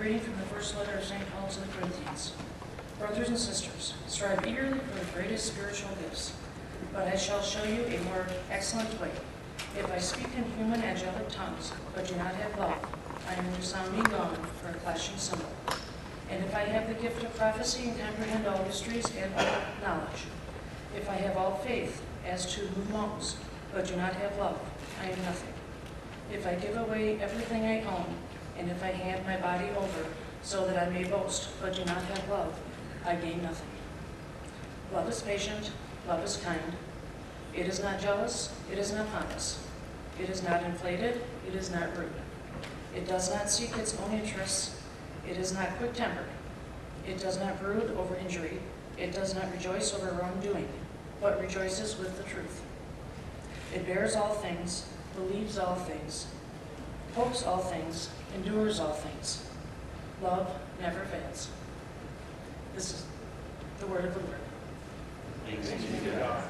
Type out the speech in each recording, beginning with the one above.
reading from the first letter of St. Paul to the Corinthians. Brothers and sisters, strive eagerly for the greatest spiritual gifts, but I shall show you a more excellent way. If I speak in human angelic tongues, but do not have love, I am a resounding gong or a clashing cymbal. And if I have the gift of prophecy and comprehend all mysteries and all knowledge, if I have all faith as to move mountains, but do not have love, I am nothing. If I give away everything I own, and if I hand my body over so that I may boast, but do not have love, I gain nothing. Love is patient, love is kind. It is not jealous, it is not pompous. It is not inflated, it is not rude. It does not seek its own interests. It is not quick-tempered. It does not brood over injury. It does not rejoice over wrongdoing, but rejoices with the truth. It bears all things, believes all things, hopes all things, endures all things. Love never fails. This is the word of the Lord. Thanks be to God.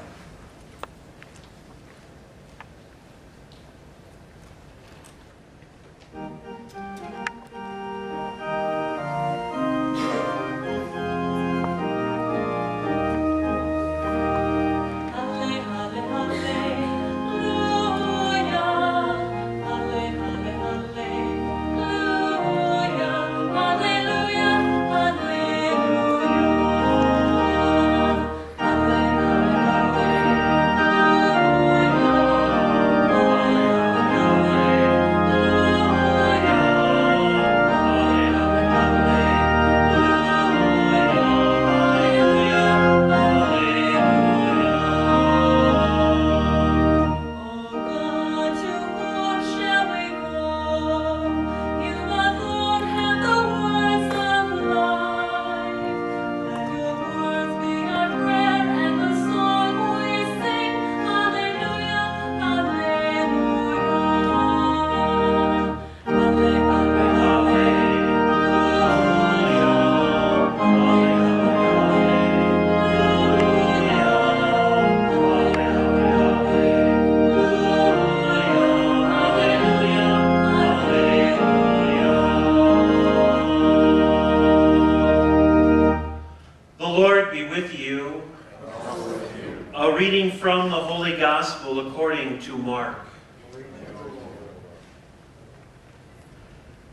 From the Holy Gospel according to Mark.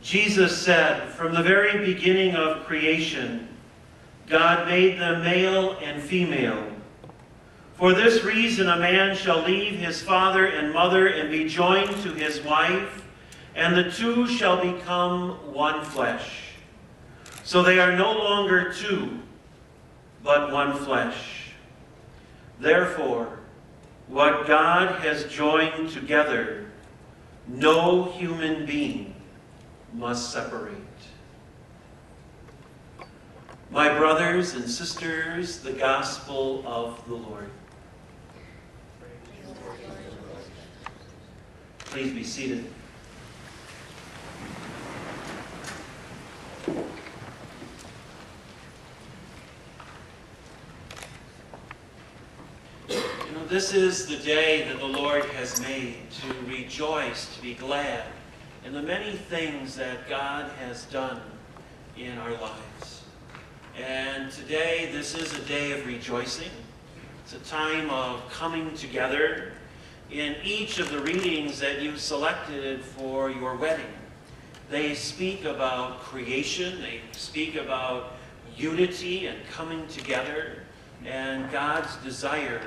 Jesus said, "From the very beginning of creation, God made them male and female. For this reason a man shall leave his father and mother and be joined to his wife, and the two shall become one flesh. So they are no longer two, but one flesh. Therefore, what God has joined together, no human being must separate." My brothers and sisters, the gospel of the Lord. Please be seated. This is the day that the Lord has made, to rejoice, to be glad in the many things that God has done in our lives. And today, this is a day of rejoicing. It's a time of coming together in each of the readings that you've selected for your wedding. They speak about creation, they speak about unity and coming together, and God's desire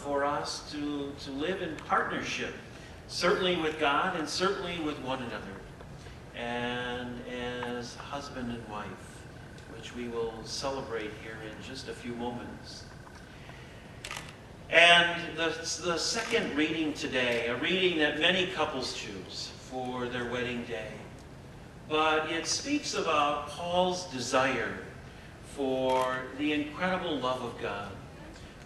for us to live in partnership, certainly with God and certainly with one another, and as husband and wife, which we will celebrate here in just a few moments. And the second reading today, a reading that many couples choose for their wedding day, but it speaks about Paul's desire for the incredible love of God.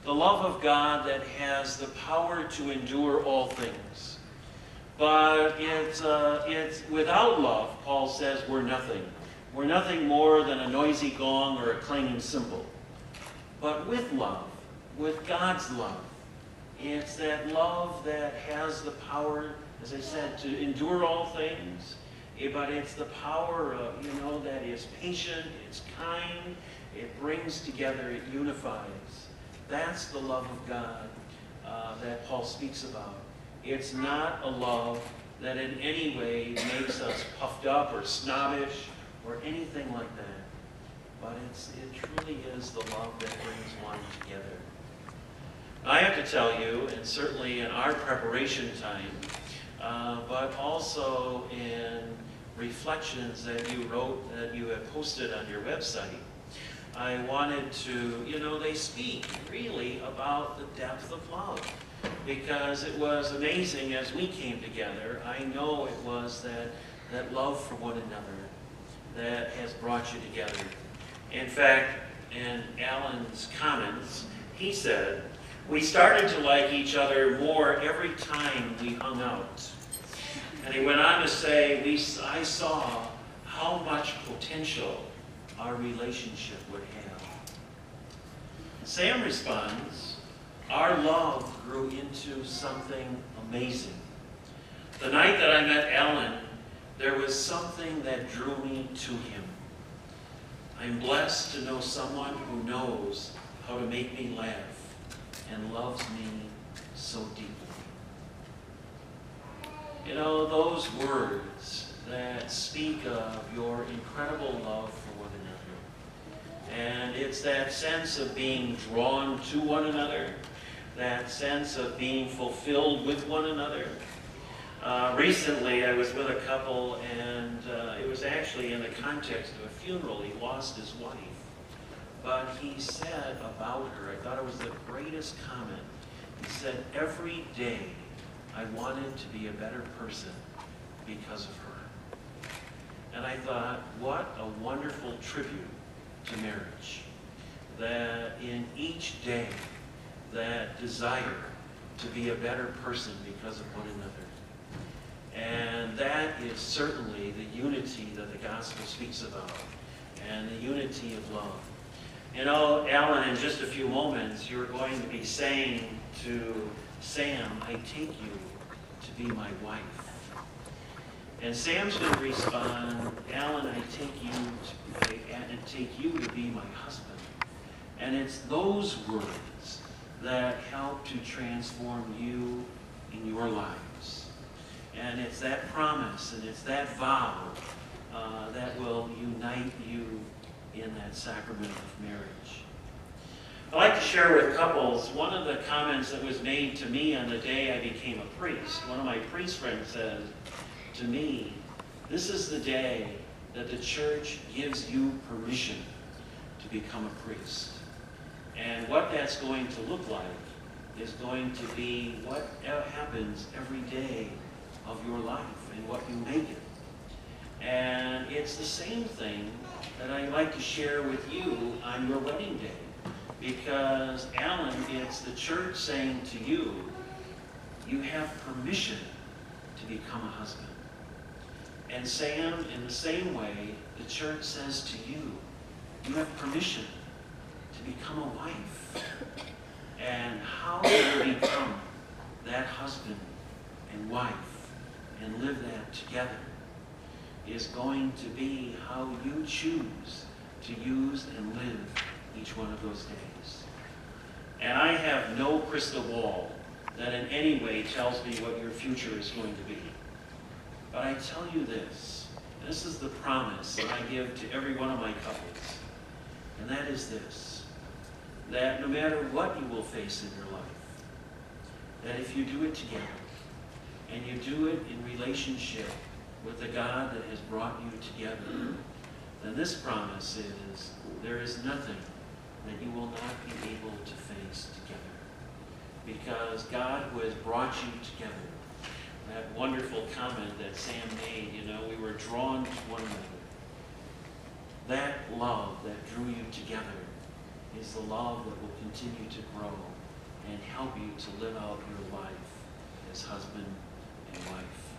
The love of God that has the power to endure all things. But it's without love, Paul says, we're nothing. We're nothing more than a noisy gong or a clanging cymbal. But with love, with God's love, it's that love that has the power, as I said, to endure all things but it's the power of, that is patient, it's kind, it brings together, it unifies. That's the love of God that Paul speaks about. It's not a love that in any way makes us puffed up or snobbish or anything like that. But it truly is the love that brings one together. I have to tell you, and certainly in our preparation time, but also in reflections that you wrote, that you have posted on your website, I wanted to, they speak really about the depth of love, because it was amazing as we came together. I know it was that love for one another that has brought you together. In fact, in Alan's comments, he said, "We started to like each other more every time we hung out." And he went on to say, I saw how much potential our relationship would have. Sam responds, "Our love grew into something amazing. The night that I met Alan, there was something that drew me to him. I'm blessed to know someone who knows how to make me laugh and loves me so deeply." Those words that speak of your incredible love for one another. And it's that sense of being drawn to one another, that sense of being fulfilled with one another. Recently, I was with a couple, and it was actually in the context of a funeral. He lost his wife. But he said about her, I thought it was the greatest comment. He said, "Every day I wanted to be a better person because of her." And I thought, what a wonderful tribute to marriage. That in each day, that desire to be a better person because of one another. And that is certainly the unity that the gospel speaks about, and the unity of love. Alan, in just a few moments, you're going to be saying to Sam, "I take you to be my wife." And Sam's going to respond, "Alan, I take you to be my husband." And it's those words that help to transform you in your lives. And it's that promise and it's that vow that will unite you in that sacrament of marriage. I like to share with couples one of the comments that was made to me on the day I became a priest. One of my priest friends said to me, "This is the day that the church gives you permission to become a priest." And what that's going to look like is going to be what happens every day of your life and what you make it. And it's the same thing that I like to share with you on your wedding day. Because, Alan, it's the church saying to you, you have permission to become a husband. And Sam, in the same way, the church says to you, you have permission to become a wife. And how you become that husband and wife and live that together is going to be how you choose to use and live each one of those days. And I have no crystal ball that in any way tells me what your future is going to be. But I tell you this is the promise that I give to every one of my couples, and that is this, that no matter what you will face in your life, that if you do it together, and you do it in relationship with the God that has brought you together, then this promise is there is nothing that you will not be able to face together. Because God who has brought you together, that wonderful comment that Sam made, we were drawn to one another. That love that drew you together is the love that will continue to grow and help you to live out your life as husband and wife.